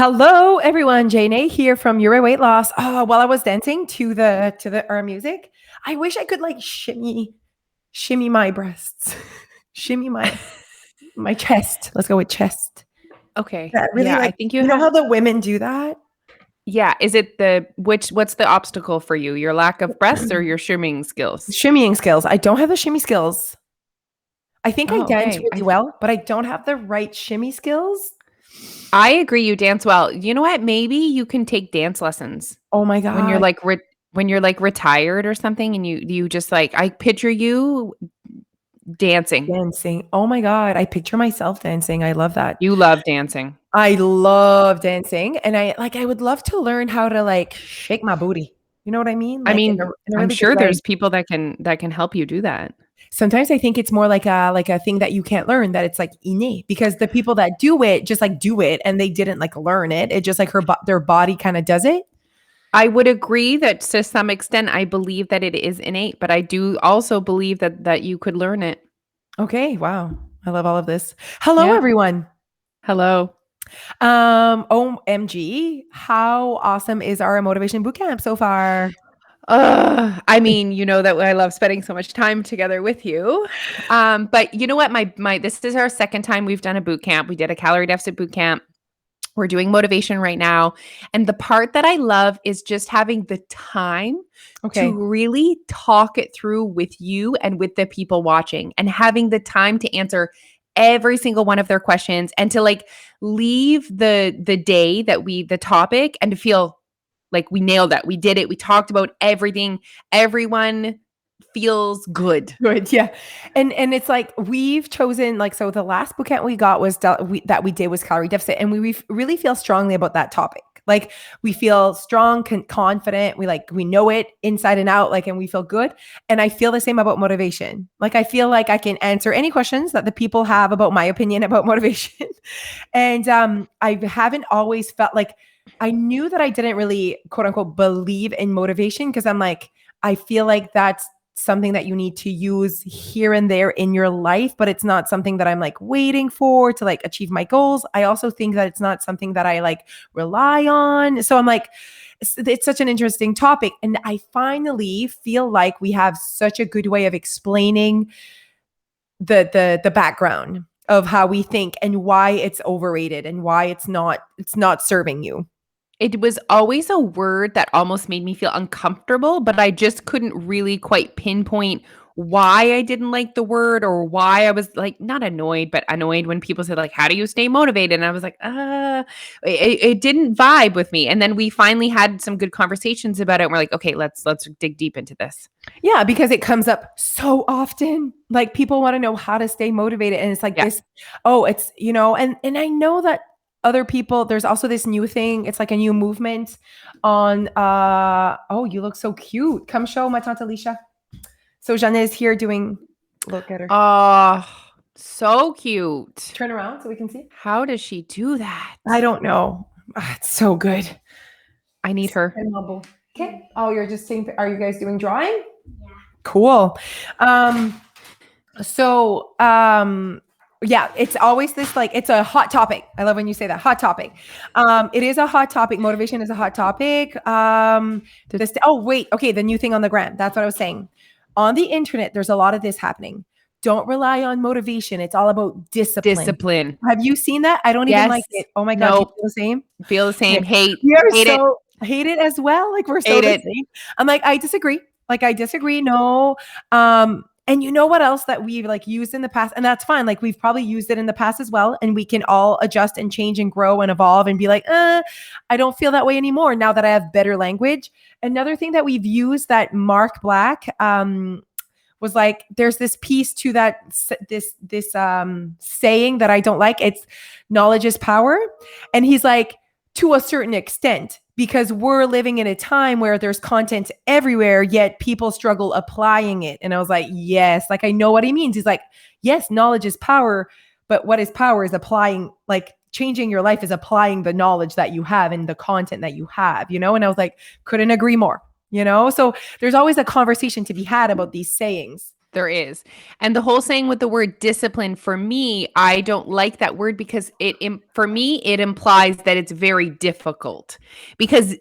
Hello, everyone. Jane here from Your Weight Loss. Oh, while I was dancing to the our music, I wish I could like shimmy my breasts, shimmy my chest. Let's go with chest. Okay. That really Yeah, I like think you know how the women do that? yeah, is it what's the obstacle for you? Your lack of breasts or your swimming skills? Shimmying skills. I don't have the shimmy skills. I think I Oh, dance okay. really well, but I don't have the right shimmy skills. I agree you dance well. You know what? Maybe you can take dance lessons Oh my when you're God. like when you're like retired or something and you just like I picture you dancing. Dancing. Oh my God. I picture myself dancing. I love that. You love dancing. I love dancing, and I would love to learn how to, like, shake my booty. You know what I mean? I Like, mean, in a I'm really good sure way. there's people that can help you do that. Sometimes I think it's more like a thing that you can't learn, that it's, like, innate, because the people that do it just, like, do it, and they didn't, like, learn it. It just, like, their body kinda does it. I would agree that to some extent I believe that it is innate, but I do also believe that you could learn it. Okay, wow. I love all of this. Hello, Yeah. everyone. Hello. OMG, how awesome is our Motivation Bootcamp so far? I mean, you know that I love spending so much time together with you. But you know what? My this is our second time we've done a boot camp. We did a calorie deficit boot camp. We're doing motivation right now. And the part that I love is just having the time to Okay. really talk it through with you and with the people watching and having the time to answer every single one of their questions and to like leave the day that the topic and to feel like we nailed it. We did it. We talked about everything. Everyone feels good. Good, yeah. And it's like we've chosen like so the last boot camp we got was that we did was calorie deficit, and we really feel strongly about that topic. Like we feel strong, confident. We know it inside and out, like, and we feel good. And I feel the same about motivation. Like I feel like I can answer any questions that the people have about my opinion about motivation. And I haven't always felt like I knew that I didn't really quote unquote believe in motivation, because I'm like I feel like that's something that you need to use here and there in your life, but it's not something that I'm like waiting for to like achieve my goals. I also think that it's not something that I like rely on. So I'm like, it's such an interesting topic. And I finally feel like we have such a good way of explaining the background of how we think and why it's overrated and why it's not serving you. It was always a word that almost made me feel uncomfortable, but I just couldn't really quite pinpoint why I didn't like the word or why I was like not annoyed, but annoyed when people said like, "How do you stay motivated?" And I was like, it didn't vibe with me. And then we finally had some good conversations about it. And we're like, okay, let's dig deep into this. Yeah, because it comes up so often. Like people want to know how to stay motivated, and it's like Yeah. this, it's, and I know that other people, there's also this new thing. It's like a new movement on oh, you look so cute. Come show my tante Alicia. So Jeanne is here doing, look at her. Oh, so cute. Turn around so we can see. How does she do that? I don't know. It's so good. I need her. Okay. Oh, you're just saying, are you guys doing drawing? Yeah. Cool. So yeah, it's always this like it's a hot topic. I love when you say that, hot topic. It is a hot topic. Motivation is a hot topic. Oh wait, okay, the new thing on the gram. That's what I was saying. On the internet, there's a lot of this happening. Don't rely on motivation. It's all about discipline. Have you seen that? I don't even like it. Oh my God, do you Nope. feel the same? Feel the same. Hate. We are Hate it. so hate it as well. Like we're so Hate the it. same. I'm like, I disagree. Like I disagree. No. And you know what else that we've like used in the past, and that's fine. Like we've probably used it in the past as well, and we can all adjust and change and grow and evolve and be like, I don't feel that way anymore now that I have better language. Another thing that we've used that Mark Black was like, there's this piece to that this saying that I don't like. It's knowledge is power, and he's like, to a certain extent, because we're living in a time where there's content everywhere, yet people struggle applying it. And I was like, yes, like I know what he means. He's like, yes, knowledge is power, but what is power is applying, like changing your life is applying the knowledge that you have and the content that you have, And I was like, couldn't agree more, So there's always a conversation to be had about these sayings. There is. And the whole saying with the word discipline, for me, I don't like that word because for me, it implies that it's very difficult. Because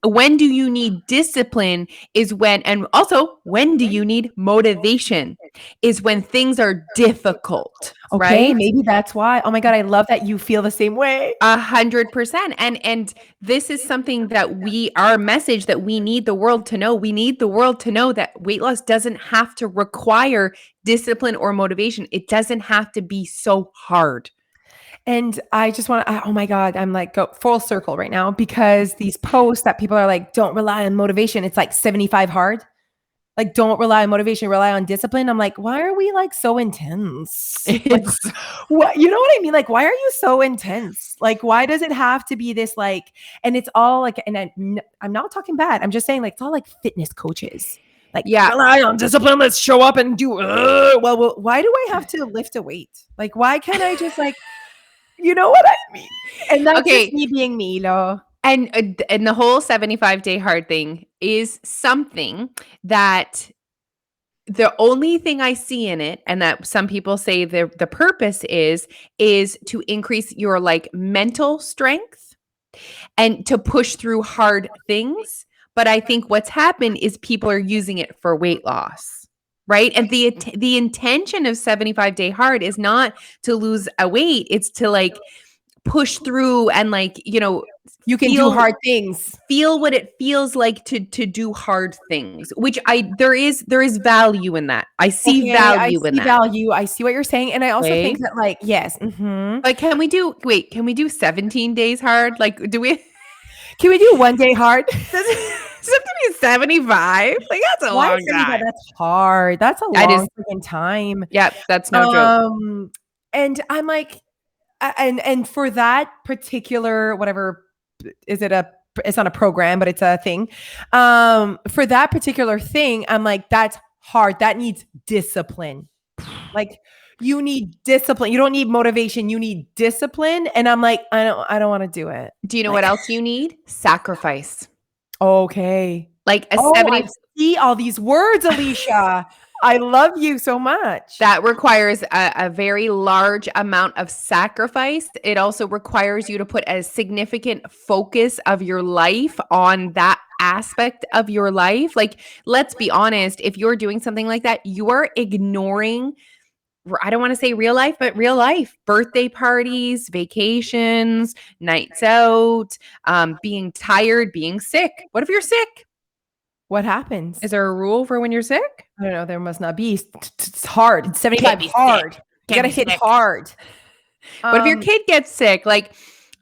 when do you need discipline is when, and also when do you need motivation is when things are difficult, Okay, right? maybe that's why. Oh my god, I love that you feel the same way. 100%. And this is something that our message that we need the world to know. We need the world to know that weight loss doesn't have to require discipline or motivation. It doesn't have to be so hard. And I just want to, oh my God, I'm like go full circle right now because these posts that people are like, don't rely on motivation. It's like 75 hard. Like, don't rely on motivation, rely on discipline. I'm like, why are we like so intense? Like, It's what, you know what I mean? Like, why are you so intense? Like, why does it have to be this like, and it's all like, and I'm not talking bad. I'm just saying like, it's all like fitness coaches. Like, yeah. rely on discipline. Let's show up and do, well, why do I have to lift a weight? Like, why can't I just like, you know what I mean? And that's just Okay. me being me, though. And the whole 75-day hard thing is something that the only thing I see in it, and that some people say the purpose is to increase your like mental strength and to push through hard things. But I think what's happened is people are using it for weight loss. Right. And the intention of 75-day hard is not to lose a weight. It's to like push through and like, You can do feel hard things. feel what it feels like to do hard things, which there is value in that. I see Okay, I value in see that. value. I see what you're saying. And I also think Okay. that, like, yes. Mhm. Like, can we do 17 days hard? Like, do we Can we do one day hard? does it have to be 75? Like, that's a Why long 75? time. That's hard. That's a That is, long freaking time. yeah, that's no joke. Um, and I'm like, and for that particular whatever, is it a? It's not a program, but it's a thing. For that particular thing, I'm like, that's hard. That needs discipline. Like, you need discipline. You don't need motivation. You need discipline. And I'm like, I don't want to do it. Do you know Like, what else you need? Sacrifice. okay. Like a Oh, I 70 see all these words, Alicia. I love you so much. that requires a very large amount of sacrifice. It also requires you to put a significant focus of your life on that aspect of your life. Like, let's be honest, if you're doing something like that, you are ignoring, I don't want to say real life, but real life, birthday parties, vacations, nights out, being tired, being sick. What if you're sick? What happens? Is there a rule for when you're sick? I don't know. There must not be. It's hard. It's 75 Can't be sick. hard. You Can't got to be hit sick. hard. What if your kid gets sick? Like,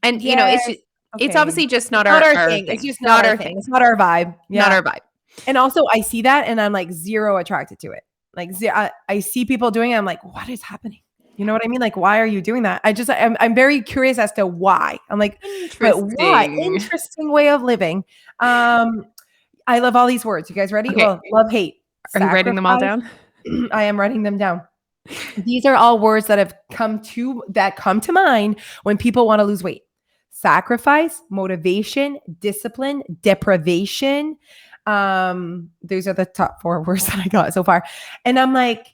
and Yes. it's Okay. obviously just It's not not our our thing. It's thing. just not Not our our thing. thing. It's not our vibe. Not Yeah. our vibe. And also, I see that and I'm like zero attracted to it. Like, I see people doing it. I'm like, what is happening? You know what I mean? Like, why are you doing that? I'm very curious as to why. I'm like, but why? Interesting. Interesting way of living. I love all these words. You guys ready? Okay. Well, love, hate, Are you writing them all sacrifice. down? I am writing them down. These are all words that come to mind when people want to lose weight. Sacrifice, motivation, discipline, deprivation. Those are the top 4 words that I got so far. And I'm like,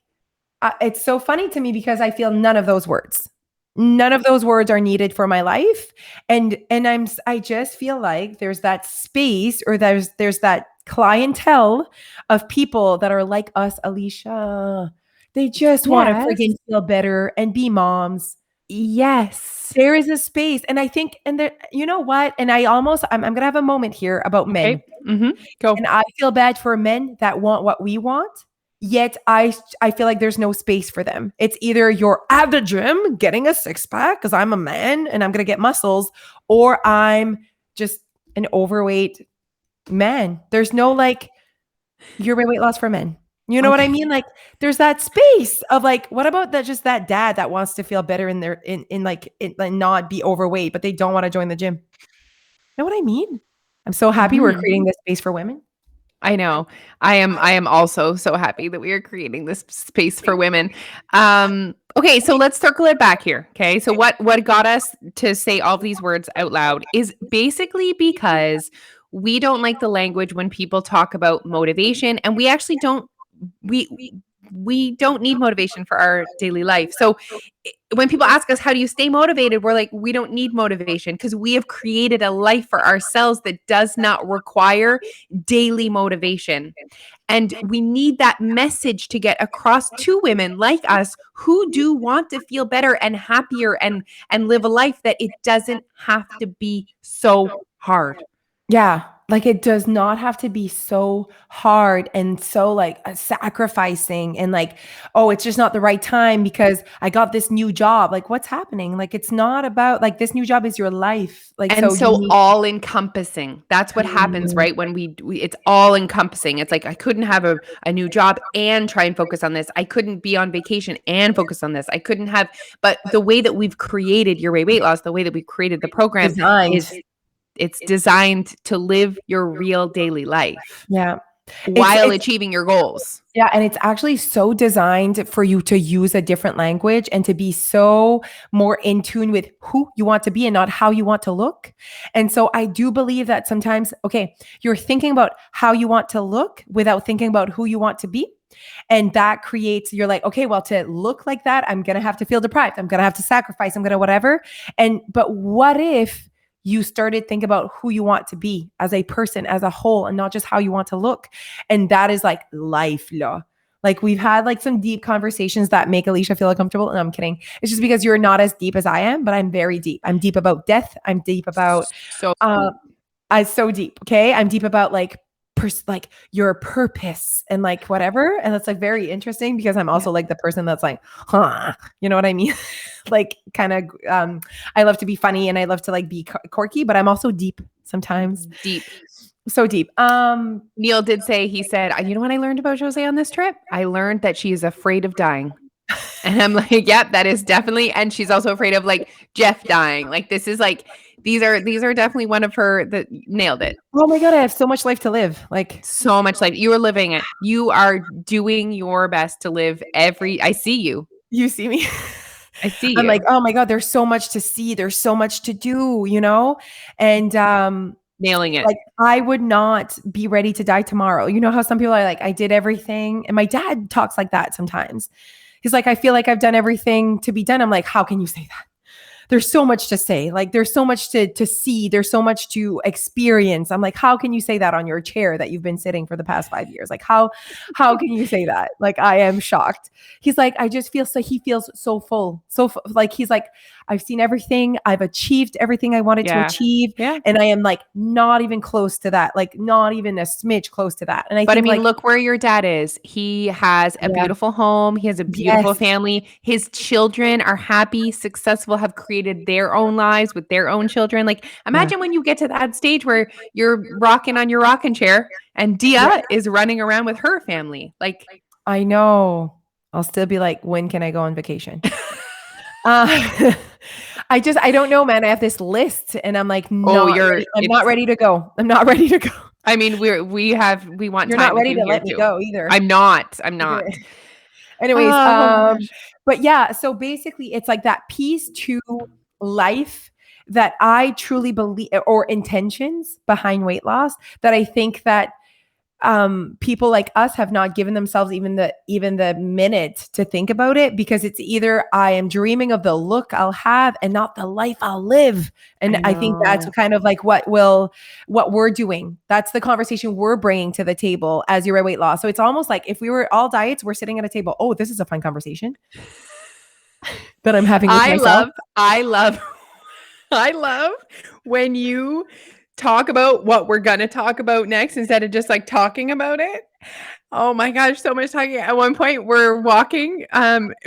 it's so funny to me because I feel none of those words. None of those words are needed for my life. And I just feel like there's that space, or there's that clientele of people that are like us, Alicia. They just want to Yes. friggin' feel better and be moms. Yes. There is a space. And I think, and there, you know what? And I'm going to have a moment here about men. Okay. Go. And I feel bad for men that want what we want. Yet I feel like there's no space for them. It's either you're at the gym getting a six pack because I'm a man and I'm gonna get muscles, or I'm just an overweight man. There's no like your weight loss for men. You know what I Okay. mean? Like, there's that space of like, what about that? Just that dad that wants to feel better in not be overweight, but they don't want to join the gym. Know what I mean? I'm so happy we're Mhm. creating this space for women. I know. I am also so happy that we are creating this space for women. Okay, so let's circle it back here. Okay. So what got us to say all these words out loud is basically because we don't like the language when people talk about motivation, and we actually don't we we don't need motivation for our daily life. So when people ask us, how do you stay motivated? We're like, we don't need motivation because we have created a life for ourselves that does not require daily motivation. And we need that message to get across to women like us who do want to feel better and happier and live a life that it doesn't have to be so hard. Yeah, like, it does not have to be so hard and so, like, sacrificing and, like, "Oh, it's just not the right time because I got this new job." Like, what's happening? Like, it's not about like, this new job is your life. Like, And so you so need. all encompassing. That's what happens, Mhm. right? When we it's all encompassing. It's like I couldn't have a new job and try and focus on this. I couldn't be on vacation and focus on this. I couldn't have, but the way that we've created Your Way Weight Loss, the way that we've created the program is Designed. it's designed to live your real daily life Yeah. while It's achieving your goals. Yeah, and it's actually so designed for you to use a different language and to be so more in tune with who you want to be and not how you want to look. And so I do believe that sometimes, okay, you're thinking about how you want to look without thinking about who you want to be. And that creates, you're like, okay, well, to look like that, I'm going to have to feel deprived. I'm going to have to sacrifice. I'm going to whatever. But what if you started think about who you want to be as a person, as a whole, and not just how you want to look? And that is like life law. Like, we've had like some deep conversations that make Alicia feel uncomfortable. And I'm kidding. It's just because you're not as deep as I am, but I'm very deep. I'm deep about death. I'm deep about, So uh, I'm so deep. Okay. I'm deep about like, like your purpose and like whatever. And that's like very interesting because I'm yeah, also like the person that's like, huh, you know what I mean? Like, kind of, I love to be funny and I love to like be quirky, but I'm also deep sometimes. deep. So deep. Neil did say, he said, you know what I learned about Jose on this trip? I learned that she is afraid of dying. And I'm like, yep, that is definitely, and she's also afraid of like Jeff dying. Like this is like, these are definitely one of her that nailed it. Oh my God, I have so much life to live. Like, So much life. You are living it. You are doing your best to live I see you. you see me. I see I'm like, you oh my God, there's so much to see. There's so much to do, you know? And nailing it. like, I would not be ready to die tomorrow. You know how some people are like, I did everything. And my dad talks like that sometimes. He's like, I feel like I've done everything to be done. I'm like, how can you say that? There's so much to say. Like, there's so much to see. There's so much to experience. I'm like, how can you say that on your chair that you've been sitting for the past 5 years? Like, how can you say that? Like, I am shocked. He's like, I just feel so, he feels so full. Like, he's like, I've seen everything. I've achieved everything I wanted to Yeah. achieve. Yeah. And I am like, not even close to that. Like, not even a smidge close to that. And I But I think mean, like, look where your dad is. He has a yeah, beautiful home. He has a beautiful yes, family. His children are happy, successful, have created their own lives with their own children. Like, yeah, imagine when you get to that stage where you're rocking on your rocking chair and yeah. Dia is running around with her family. Like, I know. I'll still be like, when can I go on vacation? Uh, I don't know, man. I have this list and I'm like, oh, not ready. I'm not it's, ready to go. I'm not ready to go. I mean, we want You're not time with ready you to here let me too. go either. I'm Okay. not. Anyways, Oh my gosh. but yeah, so basically it's like that piece to life that I truly believe, or intentions behind weight loss, that I think that people like us have not given themselves even the minute to think about it, because it's either I am dreaming of the look I'll have and not the life I'll live. And I I think that's know. kind of like what we're doing. That's the conversation we're bringing to the table as your weight loss. So it's almost like if we were all diets, we're sitting at a table. Oh, this is a fun conversation that I'm having with I myself. love, I love, I love when you talk about what we're gonna talk about next instead of just like talking about it. Oh my gosh, so much talking. At one point, we're walking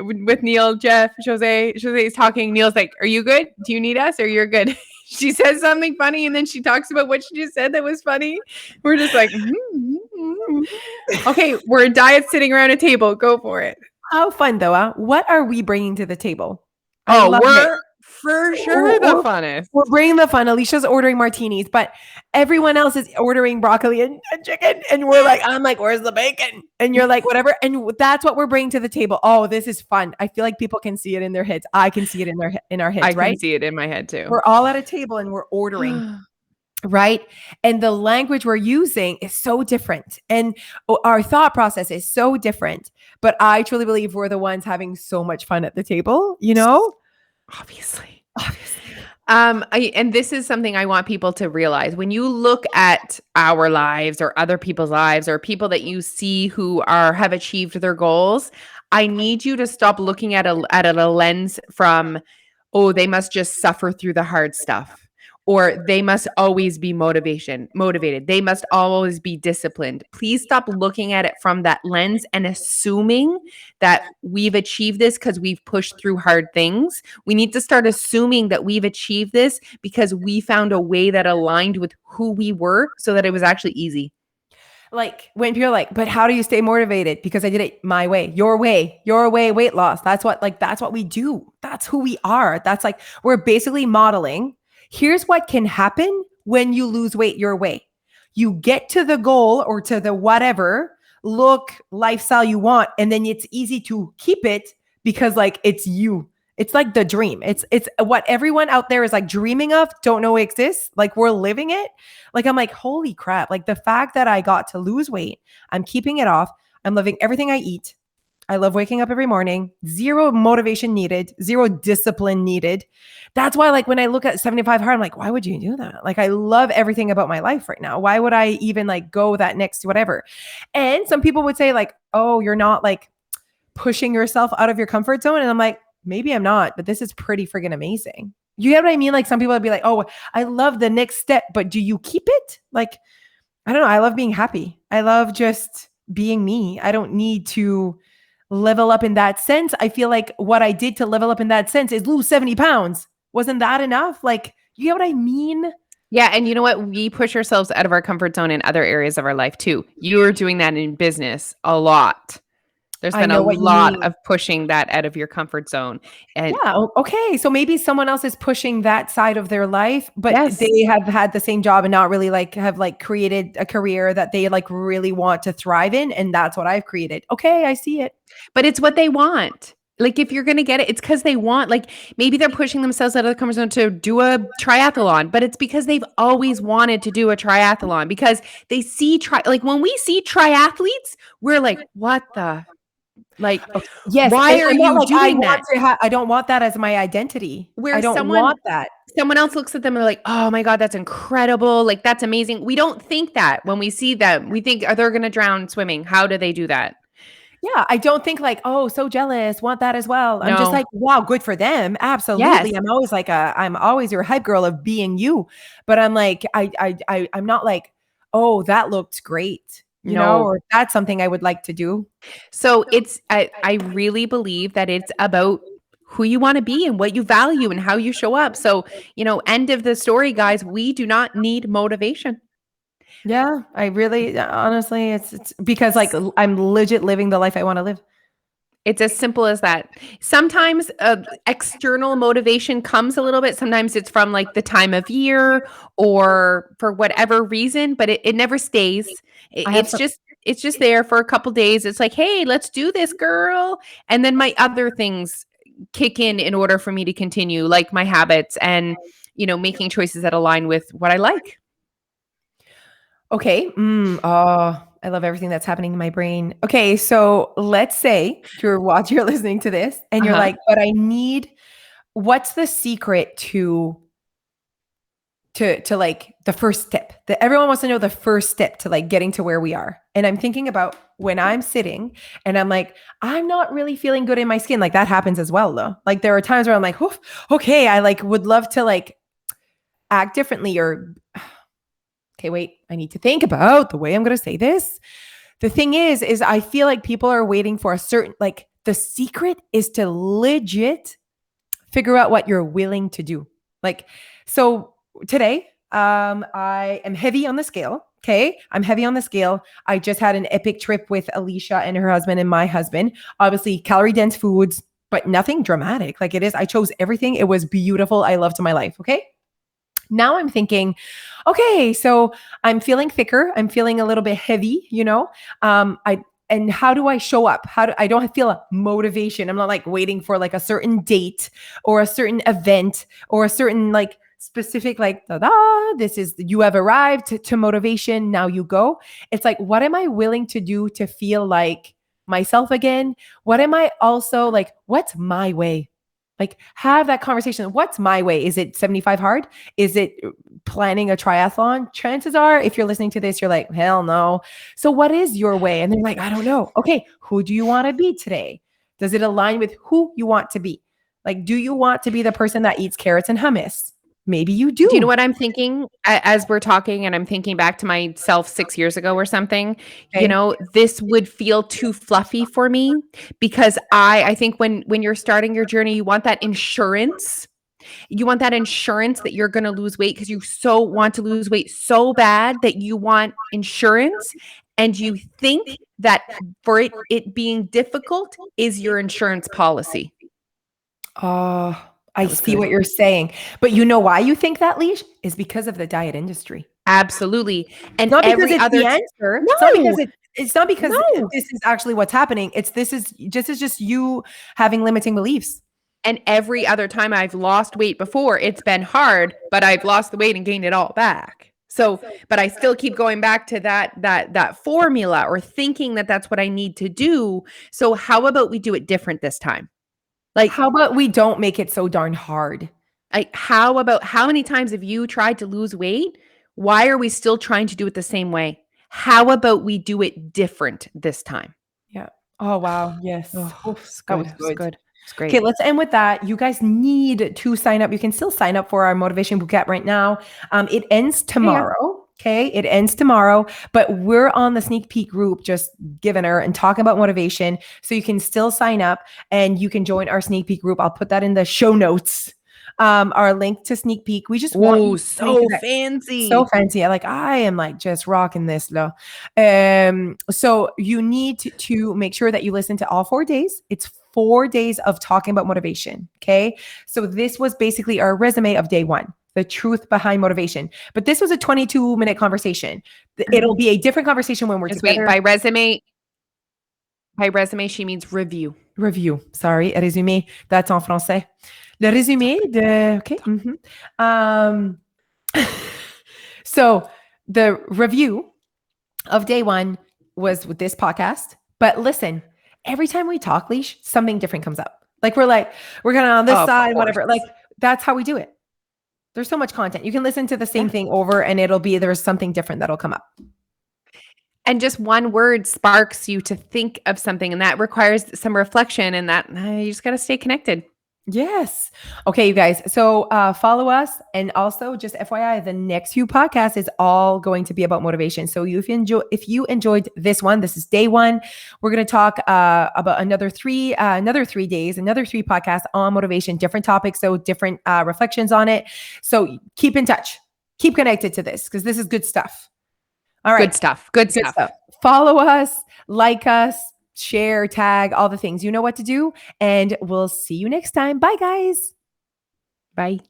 with Neil, Jeff, Jose. Jose's talking. Neil's like, "Are you good? Do you need us, or you're good?" She says something funny, and then she talks about what she just said that was funny. We're just like, okay, we're a diet sitting around a table. Go for it. How fun though, huh? What are we bringing to the table? I Oh, love it. we're for sure the We're, funnest. we're bringing the fun. Alicia's ordering martinis, but everyone else is ordering broccoli and chicken. And I'm like, where's the bacon? And you're like, whatever. And that's what we're bringing to the table. Oh, this is fun. I feel like people can see it in their heads. I can see it in our I heads, can right? see it in my head too. We're all at a table and we're ordering. right? And the language we're using is so different. And our thought process is so different. But I truly believe we're the ones having so much fun at the table, you know? Obviously. Obviously. And this is something I want people to realize. When you look at our lives or other people's lives or people that you see who have achieved their goals, I need you to stop looking at a lens from, oh, they must just suffer through the hard stuff. Or they must always be motivated. They must always be disciplined. Please stop looking at it from that lens and assuming that we've achieved this because we've pushed through hard things. We need to start assuming that we've achieved this because we found a way that aligned with who we were so that it was actually easy. Like when people are like, but how do you stay motivated? Because I did it my way, your way, weight loss. That's what we do. That's who we are. That's like, we're basically modeling. Here's what can happen when you lose weight your way. You get to the goal or to the whatever look, lifestyle you want, and then it's easy to keep it because like it's you. It's like the dream. It's what everyone out there is like dreaming of, don't know exists. Like we're living it. Like I'm like, holy crap. Like the fact that I got to lose weight, I'm keeping it off. I'm loving everything I eat. I love waking up every morning. Zero motivation needed, zero discipline needed. That's why, like, when I look at 75 hard, I'm like, why would you do that? Like, I love everything about my life right now. Why would I even like go that next whatever? And some people would say, like, oh, you're not like pushing yourself out of your comfort zone. And I'm like, maybe I'm not, but this is pretty friggin' amazing. You get what I mean? Like, some people would be like, oh, I love the next step, but do you keep it? Like, I don't know. I love being happy. I love just being me. I don't need to level up in that sense. I feel like what I did to level up in that sense is lose 70 pounds. Wasn't that enough? Like, you get what I mean? Yeah, and you know what? We push ourselves out of our comfort zone in other areas of our life too. You're doing that in business a lot. There's I been a know what you lot mean. of pushing that out of your comfort zone. And Yeah. Okay. So maybe someone else is pushing that side of their life, but yes, they have had the same job and not really like have like created a career that they like really want to thrive in. And that's what I've created. Okay. I see it. but it's what they want. Like if you're gonna get it, it's because they want, like maybe they're pushing themselves out of the comfort zone to do a triathlon, but it's because they've always wanted to do a triathlon because they see like when we see triathletes, we're like, what the like, Okay. Yes. why are And not you like I doing want that? to have, I don't want that as my identity. I Where don't someone want that. someone else looks at them and they're like, "Oh my god, that's incredible. Like that's amazing." We don't think that when we see them. We think, "Are they going to drown swimming? How do they do that?" Yeah, I don't think like, "Oh, so jealous, want that as well." I'm just No. like, "Wow, good for them." Yes. Absolutely. I'm always your hype girl of being you. But I'm like, I'm not like, "Oh, that looked great," No. or that's something I would like to do. So I really believe that it's about who you want to be and what you value and how you show up. So, end of the story, guys, we do not need motivation. Yeah, I really honestly, it's because like I'm legit living the life I want to live. It's as simple as that. Sometimes external motivation comes a little bit. Sometimes it's from like the time of year or for whatever reason, but it never stays. It, I have it's some just it's just there for a couple days. It's like, hey, let's do this, girl. And then my other things kick in order for me to continue, like my habits and making choices that align with what I like. Okay. Oh, I love everything that's happening in my brain. Okay, so let's say you're listening to this and Uh you're huh. like, but I need what's the secret to like the first step? That everyone wants to know the first step to like getting to where we are. And I'm thinking about when I'm sitting and I'm like, I'm not really feeling good in my skin. Like that happens as well though. Like there are times where I'm like, "Oof, okay, I like would love to like act differently or okay, wait, I need to think about the way I'm going to say this." The thing is I feel like people are waiting for a certain like the secret is to legit figure out what you're willing to do. Like so today I am heavy on the scale. Okay, I'm heavy on the scale. I just had an epic trip with Alicia and her husband and my husband. Obviously calorie dense foods, but nothing dramatic. Like it is, I chose everything. It was beautiful. I loved my life. Okay, now I'm thinking, okay, so I'm feeling thicker. I'm feeling a little bit heavy, I and how do I show up? How do I don't feel a motivation? I'm not like waiting for like a certain date or a certain event or a certain like specific, like, da da, this is, you have arrived to motivation. Now you go. It's like, what am I willing to do to feel like myself again? What am I also like, what's my way? Like, have that conversation. What's my way? Is it 75 hard? Is it planning a triathlon? Chances are, if you're listening to this, you're like, hell no. So, what is your way? And they're like, I don't know. Okay, who do you want to be today? Does it align with who you want to be? Like, do you want to be the person that eats carrots and hummus? Maybe you Do you know do. what I'm thinking as we're talking and I'm thinking back to myself 6 years ago or something? You Okay. know, this would feel too fluffy for me because I think when you're starting your journey, you want that insurance. You want that insurance that you're gonna lose weight because you so want to lose weight so bad that you want insurance, and you think that for it being difficult is your insurance policy. Oh, I That was see good. what you're saying. But you know why you think that, Leash? Is because of the diet industry. Absolutely, It's and not because every it's the other t answer. It's not because No, it's not because no. this is actually what's happening. It's just you having limiting beliefs. And every other time I've lost weight before, it's been hard, but I've lost the weight and gained it all back. So, but I still keep going back to that formula or thinking that that's what I need to do. So how about we do it different this time? Like, How about we don't make it so darn hard? how about how many times have you tried to lose weight? Why are we still trying to do it the same way? How about we do it different this time? Yeah. Oh, wow. Yes. Oh, Oof, it's that good. was It's good. good. It's Okay, great. let's end with that. You guys need to sign up. You can still sign up for our Motivation Bootcamp right now. It ends Yeah, yeah. tomorrow. Okay, it ends tomorrow, but we're on the sneak peek group, just giving her and talking about motivation. So you can still sign up and you can join our sneak peek group. I'll put that in the show notes. Our link to sneak peek. We just want you Ooh, listening to so that. So fancy. fancy. I am like just rocking this though. So you need to make sure that you listen to all 4 days. It's 4 days of talking about motivation. Okay. So this was basically our resume of day one, the truth behind motivation. But this was a 22-minute conversation. It'll be a different conversation when we're Just wait, together. by resume, she means review. Review. Sorry, résumé. That's en français. Le It's résumé okay. de. Okay. Mhm. Um, so the review of day one was with this podcast. But listen, every time we talk, Leash, something different comes up. Like we're kind of on this Of side, course. whatever. Like that's how we do it. There's so much content. You can listen to the Yeah. same thing over and it'll be there's something different that'll come up. And just one word sparks you to think of something, and that requires some reflection, and that you just gotta stay connected. Yes. Okay, you guys. So follow us. And also just FYI, the next few podcasts is all going to be about motivation. So if you enjoyed this one, this is day one. We're going to talk about another 3 days, another 3 podcasts on motivation, different topics. So different reflections on it. So keep in touch, keep connected to this because this is good stuff. All right. Good stuff. Good Good stuff. stuff. Follow us, like us, share, tag, all the things. You know what to do. And we'll see you next time. Bye, guys. Bye.